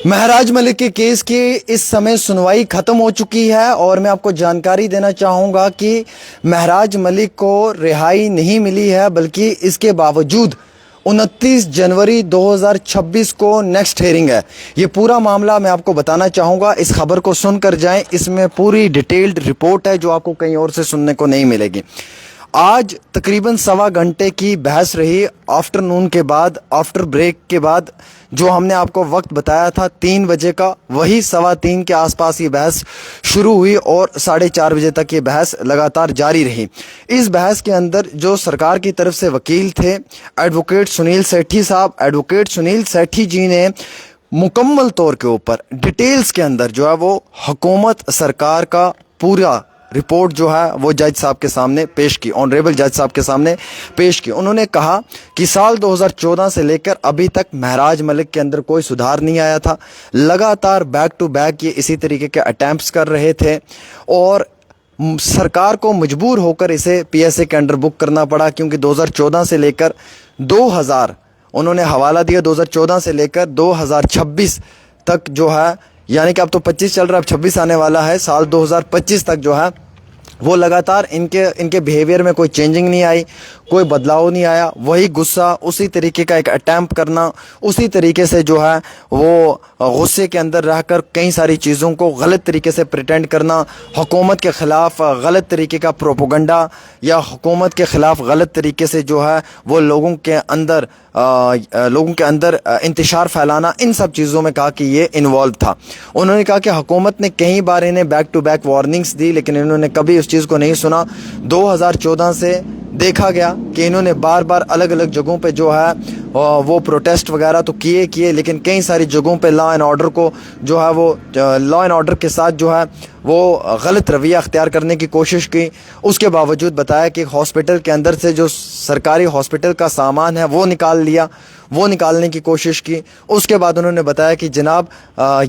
महराज मलिक के केस की इस समय सुनवाई खत्म हो चुकी है और मैं आपको जानकारी देना चाहूँगा कि महराज मलिक को रिहाई नहीं मिली है, बल्कि इसके बावजूद 29 जनवरी 2026 को नेक्स्ट हेयरिंग है। ये पूरा मामला मैं आपको बताना चाहूँगा, इस खबर को सुनकर जाएं। इसमें पूरी डिटेल्ड रिपोर्ट है जो आपको कहीं और से सुनने को नहीं मिलेगी। आज तकरीबन 1.25 घंटे की बहस रही आफ्टरनून के बाद, आफ्टर ब्रेक के बाद। जो हमने आपको वक्त बताया था 3 बजे का, वही 3:15 के आसपास ये बहस शुरू हुई और 4:30 बजे तक ये बहस लगातार जारी रही। इस बहस के अंदर जो सरकार की तरफ से वकील थे एडवोकेट सुनील सेठी साहब, एडवोकेट सुनील सेठी जी ने मुकम्मल तौर के ऊपर डिटेल्स के अंदर जो है वो हुकूमत सरकार का पूरा रिपोर्ट जो है वो जज साहब के सामने पेश की, ऑनरेबल जज साहब के सामने पेश की। उन्होंने कहा कि साल 2014 से लेकर अभी तक महराज मलिक के अंदर कोई सुधार नहीं आया था। लगातार बैक टू बैक ये इसी तरीके के अटैम्प्ट्स कर रहे थे और सरकार को मजबूर होकर इसे पीएसए के अंडर बुक करना पड़ा, क्योंकि 2014 से लेकर 2000 उन्होंने हवाला दिया, 2014 से लेकर 2026 तक जो है, यानी कि अब तो 25 चल रहा है, अब 26 आने वाला है, साल 2025 तक जो है वो लगातार इनके बिहेवियर में कोई चेंजिंग नहीं आई, कोई बदलाव नहीं आया। वही गुस्सा, उसी तरीके का एक अटैम्प्ट करना, उसी तरीके से जो है वो गुस्से के अंदर रहकर कई सारी चीज़ों को गलत तरीके से प्रिटेंड करना, हुकूमत के ख़िलाफ़ गलत तरीके का प्रोपोगंडा या हुकूमत के ख़िलाफ़ गलत तरीके से जो है वो लोगों के अंदर इंतशार फैलाना, इन सब चीज़ों में कहा कि ये इन्वॉल्व था। उन्होंने कहा कि हुकूमत ने कई बार इन्हें बैक टू बैक वार्निंग्स दी, लेकिन इन्होंने कभी उस चीज़ को नहीं सुना। 2014 से देखा गया कि इन्होंने बार बार अलग अलग जगहों पे जो है वो प्रोटेस्ट वगैरह तो किए, लेकिन कई सारी जगहों पे लॉ एंड ऑर्डर को जो है वो लॉ एंड ऑर्डर के साथ जो है वो गलत रवैया अख्तियार करने की कोशिश की। उसके बावजूद बताया कि हॉस्पिटल के अंदर से जो सरकारी हॉस्पिटल का सामान है वो निकाल लिया, वो निकालने की कोशिश की। उसके बाद उन्होंने बताया कि जनाब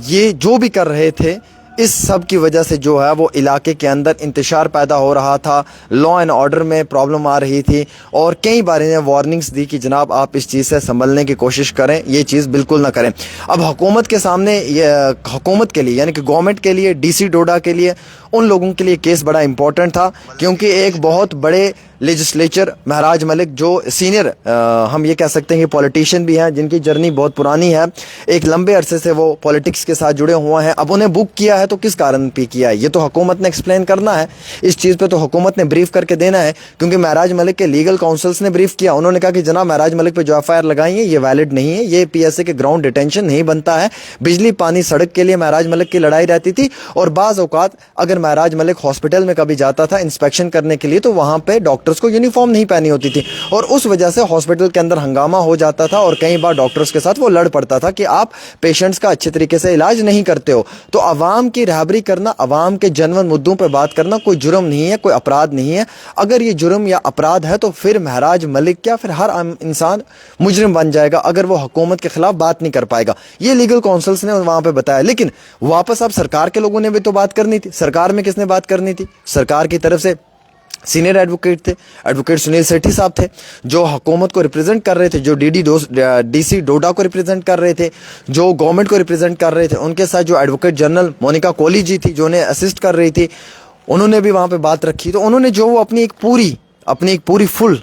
ये जो भी कर रहे थे, इस सब की वजह से जो है वो इलाके के अंदर इंतशार पैदा हो रहा था, लॉ एंड ऑर्डर में प्रॉब्लम आ रही थी और कई बार इन्हें वार्निंग्स दी कि जनाब आप इस चीज़ से संभलने की कोशिश करें, ये चीज़ बिल्कुल ना करें। अब हुकूमत के सामने, ये हुकूमत के लिए यानी कि गवर्नमेंट के लिए, डीसी डोडा के लिए, उन लोगों के लिए केस बड़ा इंपॉर्टेंट था, क्योंकि एक बहुत बड़े लेजिस्लेचर महराज मलिक जो सीनियर हम ये कह सकते हैं कि पॉलिटिशियन भी हैं, जिनकी जर्नी बहुत पुरानी है, एक लंबे अरसे से वो पॉलिटिक्स के साथ जुड़े हुए हैं। अब उन्हें बुक किया है तो किस कारण पे किया है, ये तो हुकूमत ने एक्सप्लेन करना है। इस चीज़ पे तो हुकूमत ने ब्रीफ करके देना है, क्योंकि महराज मलिक के लीगल काउंसिल्स ने ब्रीफ किया। उन्होंने कहा कि जनाब महराज मलिक पे जो एफआईआर लगाई है ये वैलिड नहीं है, ये पीएसए के ग्राउंड डिटेंशन नहीं बनता है। बिजली पानी सड़क के लिए महराज मलिक की लड़ाई रहती थी और बाज़ औक़ात अगर महराज मलिक हॉस्पिटल में कभी जाता था इंस्पेक्शन करने के लिए तो वहाँ पे डॉक्टर्स को यूनिफॉर्म नहीं पहनी होती थी और उस वजह से हॉस्पिटल के अंदर हंगामा हो जाता था और कई बार डॉक्टर्स के साथ वो लड़ पड़ता था कि आप पेशेंट्स का अच्छे तरीके से इलाज नहीं करते हो। तो अवाम की रहबरी करना, अवाम के जनवन मुद्दों पर बात करना कोई जुर्म नहीं है, कोई अपराध नहीं है। अगर ये जुर्म या अपराध है तो फिर महराज मलिक क्या, फिर हर आम इंसान मुजरिम बन जाएगा अगर वो हुकूमत के खिलाफ बात नहीं कर पाएगा। ये लीगल काउंसिल्स ने वहां पे बताया। लेकिन वापस अब सरकार के लोगों ने भी तो बात करनी थी। सरकार में किसने बात करनी थी? सरकार की तरफ से सीनियर एडवोकेट थे, एडवोकेट सुनील सेठी साहब थे, जो हुकूमत को रिप्रेजेंट कर रहे थे, जो डीसी डोडा को रिप्रेजेंट कर रहे थे, जो गवर्नमेंट को रिप्रेजेंट कर रहे थे। उनके साथ जो एडवोकेट जनरल मोनिका कोहली जी थी, जो उन्हें असिस्ट कर रही थी, उन्होंने भी वहाँ पे बात रखी। तो उन्होंने जो वो अपनी एक पूरी फुल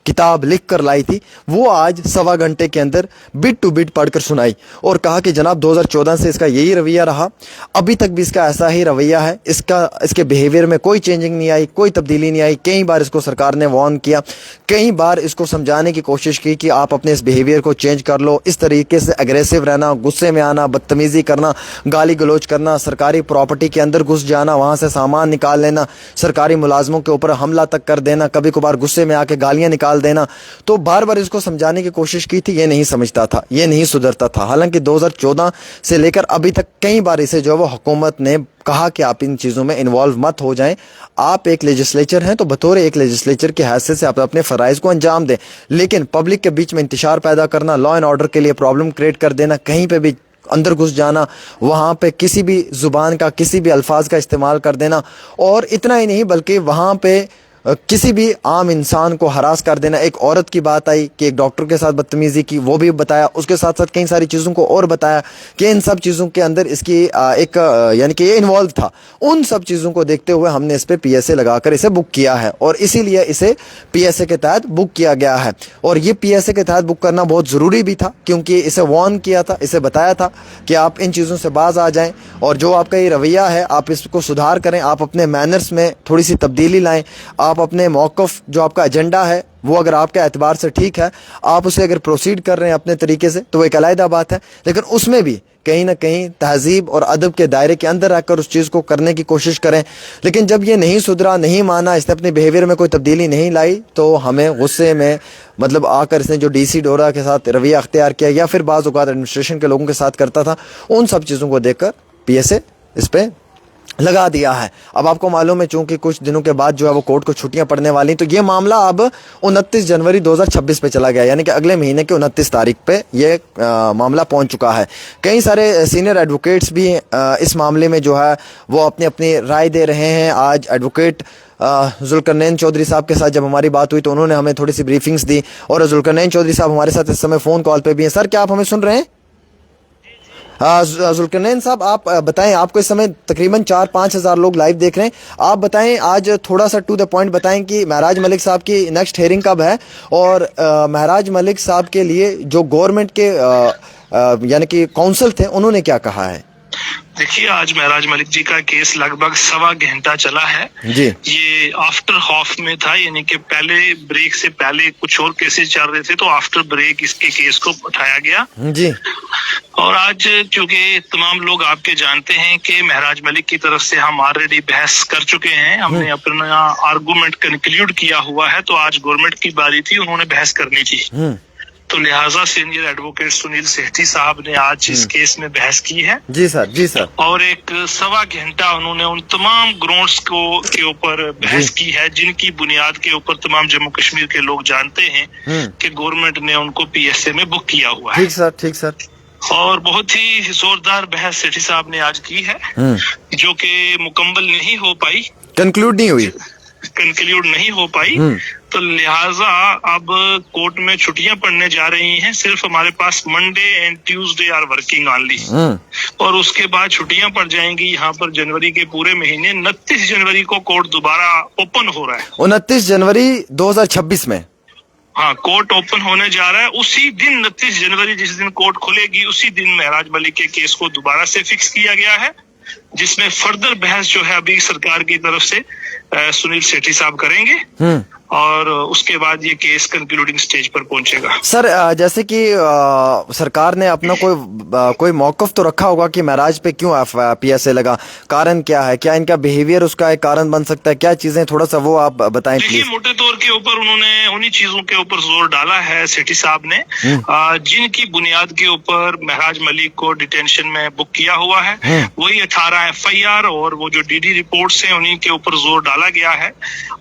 किताब लिख कर लाई थी, वो आज 1.25 घंटे के अंदर बिट टू बिट पढ़कर सुनाई और कहा कि जनाब 2014 से इसका यही रवैया रहा, अभी तक भी इसका ऐसा ही रवैया है, इसके बिहेवियर में कोई चेंजिंग नहीं आई, कोई तब्दीली नहीं आई। कई बार इसको सरकार ने वार्न किया, कई बार इसको समझाने की कोशिश की कि आप अपने इस बिहेवियर को चेंज कर लो। इस तरीके से एग्रेसिव रहना, गुस्से में आना, बदतमीज़ी करना, गाली गलौज करना, सरकारी प्रॉपर्टी के अंदर घुस जाना, वहाँ से सामान निकाल लेना, सरकारी मुलाजमों के ऊपर हमला तक कर देना, कभी कभार गुस्से में आके गालियाँ निकाल देना। तो बार बार इसको समझाने की कोशिश की थी, ये नहीं समझता था, ये नहीं सुधरता था। हालांकि 2014 से लेकर अभी तक कई बार इसे जो वो हुकूमत ने कहा कि आप इन चीज़ों में इन्वॉल्व मत हो जाएं। आप एक लेजिस्लेचर हैं तो बतौर एक लेजिस्लेचर की हैसियत से आप अपने फ़राइज़ को अंजाम दें, लेकिन पब्लिक के बीच में इंतशार पैदा करना, लॉ एंड ऑर्डर के लिए प्रॉब्लम क्रिएट कर देना, कहीं पे भी अंदर घुस जाना, वहाँ पे किसी भी ज़ुबान का, किसी भी अल्फाज का इस्तेमाल कर देना, और इतना ही नहीं बल्कि वहाँ पे किसी भी आम इंसान को हरास कर देना। एक औरत की बात आई कि एक डॉक्टर के साथ बदतमीजी की, वो भी बताया। उसके साथ साथ कई सारी चीज़ों को और बताया कि इन सब चीज़ों के अंदर इसकी एक यानी कि ये इन्वॉल्व था। उन सब चीज़ों को देखते हुए हमने इस पर PSA लगाकर इसे बुक किया है और इसीलिए इसे PSA के तहत बुक किया गया है। और ये PSA के तहत बुक करना बहुत ज़रूरी भी था क्योंकि इसे वार्न किया था, इसे बताया था कि आप इन चीज़ों से बाज आ जाएं और जो आपका ये रवैया है आप इसको सुधार करें, आप अपने मैनर्स में थोड़ी सी तब्दीली लाएं, आप अपने मौक़िफ़ जो आपका एजेंडा है वो अगर आपके एतबार से ठीक है, आप उसे अगर प्रोसीड कर रहे हैं अपने तरीके से तो वो एक अलग बात है, लेकिन उसमें भी कहीं ना कहीं तहजीब और अदब के दायरे के अंदर रखकर उस चीज़ को करने की कोशिश करें। लेकिन जब ये नहीं सुधरा, नहीं माना, इसने अपने बिहेवियर में कोई तब्दीली नहीं लाई तो हमें गुस्से में मतलब आकर इसने जो DC डोरा के साथ रवैया अख्तियार किया या फिर बाज़ औक़ात एडमिनिस्ट्रेशन के लोगों के साथ करता था, उन सब चीज़ों को देखकर PSA इस पर लगा दिया है। अब आपको मालूम है चूंकि कुछ दिनों के बाद जो है वो कोर्ट को छुट्टियां पड़ने वाली, तो ये मामला अब 29 जनवरी 2026 पे चला गया, यानी कि अगले महीने के 29 तारीख पे ये मामला पहुंच चुका है। कई सारे सीनियर एडवोकेट्स भी इस मामले में जो है वो अपनी अपनी राय दे रहे हैं। आज एडवोकेट जुल्करनैन चौधरी साहब के साथ जब हमारी बात हुई तो उन्होंने हमें थोड़ी सी ब्रीफिंग्स दी और जुल्करनैन चौधरी साहब हमारे साथ इस समय फ़ोन कॉल पर भी हैं। सर, क्या आप हमें सुन रहे हैं? जुल्करनैन साहब, आप बताएं, आपको इस समय तकरीबन 4-5 हज़ार लोग लाइव देख रहे हैं। आप बताएं, आज थोड़ा सा टू द पॉइंट बताएं कि महराज मलिक साहब की नेक्स्ट हेयरिंग कब है और महराज मलिक साहब के लिए जो गवर्नमेंट के यानी कि काउंसिल थे उन्होंने क्या कहा है? देखिए, आज महराज मलिक जी का केस लगभग 1.25 घंटा चला है जी। ये आफ्टर हॉफ में था, यानी कि पहले ब्रेक से पहले कुछ और केसेस चल रहे थे तो आफ्टर ब्रेक इसके केस को उठाया गया जी। और आज चूंकि तमाम लोग आपके जानते हैं कि महराज मलिक की तरफ से हम ऑलरेडी बहस कर चुके हैं, हमने अपना आर्गुमेंट कंक्लूड किया हुआ है, तो आज गवर्नमेंट की बारी थी, उन्होंने बहस करनी थी। तो लिहाजा सीनियर एडवोकेट सुनील सेठी साहब ने आज इस केस में बहस की है। जी सर, जी सर। और एक 1.25 घंटा उन्होंने उन तमाम ग्राउंड्स के ऊपर बहस की है जिनकी बुनियाद के ऊपर तमाम जम्मू कश्मीर के लोग जानते हैं कि गवर्नमेंट ने उनको PSA में बुक किया हुआ है। ठीक सर, ठीक सर। और बहुत ही जोरदार बहस सेठी साहब ने आज की है जो कि मुकम्मल नहीं हो पाई, कंक्लूड नहीं हो पाई। तो लिहाजा अब कोर्ट में छुट्टियां पड़ने जा रही हैं। सिर्फ हमारे पास Monday and Tuesday are working only और उसके बाद छुट्टियां पड़ जाएंगी। यहाँ पर जनवरी के पूरे महीने 29 जनवरी को कोर्ट दोबारा ओपन हो रहा है। 29 जनवरी 2026 में हाँ, कोर्ट ओपन होने जा रहा है। उसी दिन 29 जनवरी जिस दिन कोर्ट खुलेगी उसी दिन महराज मलिक के केस को दोबारा से फिक्स किया गया है, जिसमें फर्दर बहस जो है अभी सरकार की तरफ से सुनील सेठी साहब करेंगे और उसके बाद ये केस कंक्लूडिंग स्टेज पर पहुंचेगा। सर, जैसे कि सरकार ने अपना कोई मौकफ तो रखा होगा कि महराज पे क्यों PSA लगा, कारण क्या है? क्या इनका बिहेवियर उसका एक कारण बन सकता है? क्या चीजें, थोड़ा सा वो आप बताएं प्लीज। देखिए, मोटे तौर के ऊपर उन्होंने उन्हीं चीजों के ऊपर जोर डाला है सेठी साहब ने जिनकी बुनियाद के ऊपर महराज मलिक को डिटेंशन में बुक किया हुआ है। वही 18 FIR और वो जो DD रिपोर्ट्स हैं उन्हीं के ऊपर जोर डाला गया है।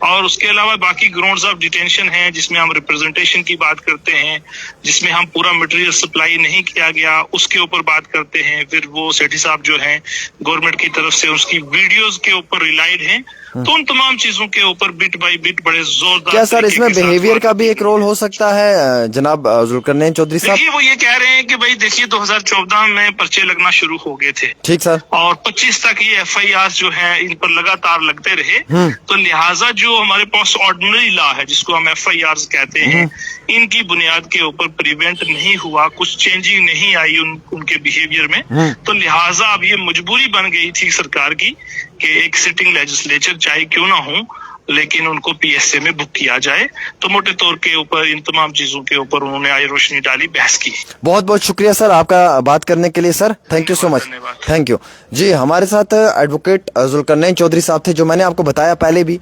और उसके अलावा बाकी ग्राउंड्स ऑफ डिटेंशन है जिसमें हम रिप्रेजेंटेशन की बात करते हैं, जिसमें हम पूरा मटेरियल सप्लाई नहीं किया गया उसके ऊपर बात करते हैं। फिर वो सेठी साहब जो हैं गवर्नमेंट की तरफ से उसकी वीडियोस के ऊपर रिलाइड हैं। तो उन तमाम चीजों के ऊपर बिट बाय बिट बड़े जोरदार। क्या सर इसमें बिहेवियर का भी एक रोल हो सकता है जनाब जुल्करनैन चौधरी साहब? देखिए, वो ये कह रहे हैं कि भाई देखिए 2014 में पर्चे लगना शुरू हो गए थे, ठीक सर, और 25 तक ये FIR जो है इन पर लगातार लगते रहे। तो लिहाजा जो हमारे पास ऑर्डिनरी लॉ है जिसको हम FIR कहते हैं, इनकी बुनियाद के ऊपर प्रिवेंट नहीं हुआ, कुछ चेंजिंग नहीं आई उनके बिहेवियर में। तो लिहाजा अब ये मजबूरी बन गई थी सरकार की कि एक सिटिंग लेजिस्लेचर चाहे क्यों ना हो लेकिन उनको PSA में बुक किया जाए। तो मोटे तौर के ऊपर इन तमाम चीजों के ऊपर उन्होंने आई रोशनी डाली, बहस की। बहुत बहुत शुक्रिया सर आपका बात करने के लिए sir, thank you so much, thank you ji. हमारे साथ एडवोकेट जुल्करनैन चौधरी साहब थे, जो मैंने आपको बताया पहले भी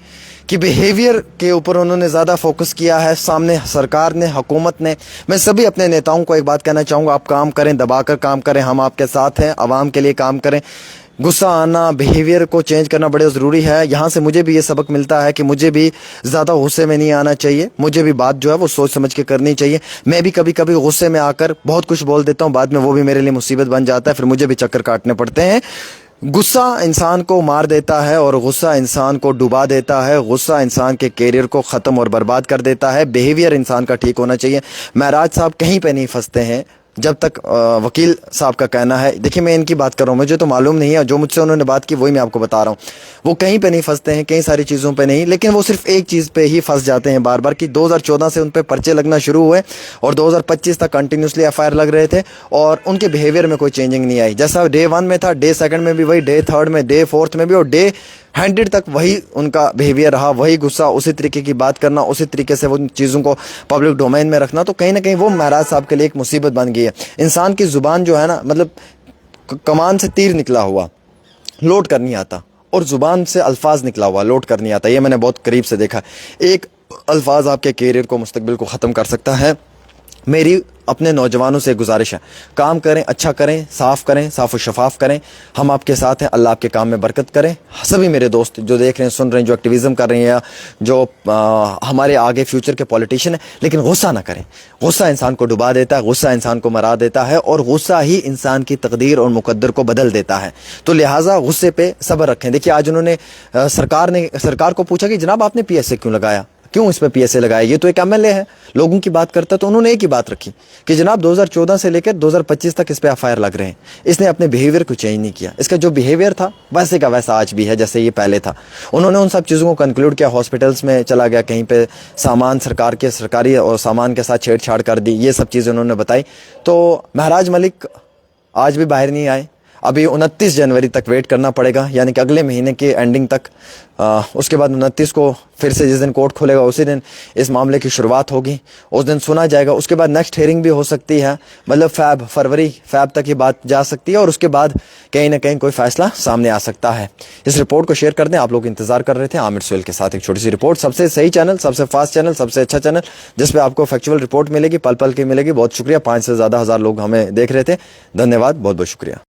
कि बिहेवियर के ऊपर उन्होंने ज़्यादा फोकस किया है। सामने सरकार ने, हुकूमत ने, मैं सभी अपने नेताओं को एक बात कहना चाहूँगा, आप काम करें, दबाकर काम करें, हम आपके साथ हैं, आवाम के लिए काम करें। गुस्सा आना, बिहेवियर को चेंज करना बड़े ज़रूरी है। यहाँ से मुझे भी ये सबक मिलता है कि मुझे भी ज़्यादा गुस्से में नहीं आना चाहिए, मुझे भी बात जो है वो सोच समझ के करनी चाहिए। मैं भी कभी कभी गुस्से में आकर बहुत कुछ बोल देता हूँ, बाद में वो भी मेरे लिए मुसीबत बन जाता है, फिर मुझे भी चक्कर काटने पड़ते हैं। गुस्सा इंसान को मार देता है और गुस्सा इंसान को डुबा देता है। गुस्सा इंसान के कैरियर को ख़त्म और बर्बाद कर देता है। बिहेवियर इंसान का ठीक होना चाहिए। महराज साहब कहीं पे नहीं फंसते हैं जब तक वकील साहब का कहना है। देखिए मैं इनकी बात कर रहा हूँ, मुझे तो मालूम नहीं है, जो मुझसे उन्होंने बात की वही मैं आपको बता रहा हूँ। वो कहीं पे नहीं फंसते हैं, कई सारी चीज़ों पे नहीं, लेकिन वो सिर्फ एक चीज़ पे ही फंस जाते हैं बार बार कि 2014 से उन पे पर्चे लगना शुरू हुए और 2025 तक कंटिन्यूसली एफआईआर लग रहे थे और उनके बिहेवियर में कोई चेंजिंग नहीं आई। जैसा डे 1 में था, डे 2 में भी वही, डे 3 में, डे 4 में भी और डे 100 तक वही उनका बिहेवियर रहा, वही गुस्सा, उसी तरीके की बात करना, उसी तरीके से वो चीज़ों को पब्लिक डोमेन में रखना। तो कहीं ना कहीं वो महराज साहब के लिए एक मुसीबत बन गई है। इंसान की ज़ुबान जो है ना, मतलब कमान से तीर निकला हुआ, लोड कर नहीं आता, और ज़ुबान से अल्फाज निकला हुआ, लोड कर नहीं आता। ये मैंने बहुत करीब से देखा। एक अल्फाज आपके कैरियर को, मुस्तकबिल को ख़त्म कर सकता है। मेरी अपने नौजवानों से गुजारिश है, काम करें, अच्छा करें, साफ़ और शफाफ करें। हम आपके साथ हैं, अल्लाह आपके काम में बरकत करें। सभी मेरे दोस्त जो देख रहे हैं, सुन रहे हैं, जो एक्टिविज़म कर रहे हैं या जो हमारे आगे फ्यूचर के पॉलिटिशियन हैं, लेकिन गुस्सा ना करें। गुस्सा इंसान को डुबा देता है, गुस्सा इंसान को मरा देता है और गुस्सा ही इंसान की तकदीर और मुकद्दर को बदल देता है। तो लिहाजा गुस्से पे सब्र रखें। देखिए आज उन्होंने सरकार को पूछा कि जनाब आपने PSA क्यों लगाया, क्यों इस पे PSA लगाया, ये तो एक MLA है, लोगों की बात करता है। तो उन्होंने एक ही बात रखी कि जनाब 2014 से लेकर 2025 तक इस पे एफआईआर लग रहे हैं। इसने अपने बिहेवियर को चेंज नहीं किया। इसका जो बिहेवियर था वैसे का वैसा आज भी है जैसे ये पहले था। उन्होंने उन सब चीज़ों को कंक्लूड किया, हॉस्पिटल्स में चला गया, कहीं पे सामान सरकारी और सामान के साथ छेड़छाड़ कर दी, ये सब चीज़ें उन्होंने बताई। तो महराज मलिक आज भी बाहर नहीं आए। अभी 29 जनवरी तक वेट करना पड़ेगा, यानी कि अगले महीने के एंडिंग तक। उसके बाद 29 को फिर से जिस दिन कोर्ट खुलेगा उसी दिन इस मामले की शुरुआत होगी, उस दिन सुना जाएगा। उसके बाद नेक्स्ट हियरिंग भी हो सकती है, मतलब फरवरी तक ये बात जा सकती है और उसके बाद कहीं ना कहीं कोई फैसला सामने आ सकता है। इस रिपोर्ट को शेयर कर दें। आप लोग इंतजार कर रहे थे आमिर सुहेल के साथ एक छोटी सी रिपोर्ट, सबसे सही चैनल, सबसे फास्ट चैनल, सबसे अच्छा चैनल, जिसपे आपको फैक्चुअल रिपोर्ट मिलेगी, पल पल की मिलेगी। बहुत शुक्रिया, 5 से ज़्यादा हज़ार लोग हमें देख रहे थे। धन्यवाद, बहुत बहुत शुक्रिया।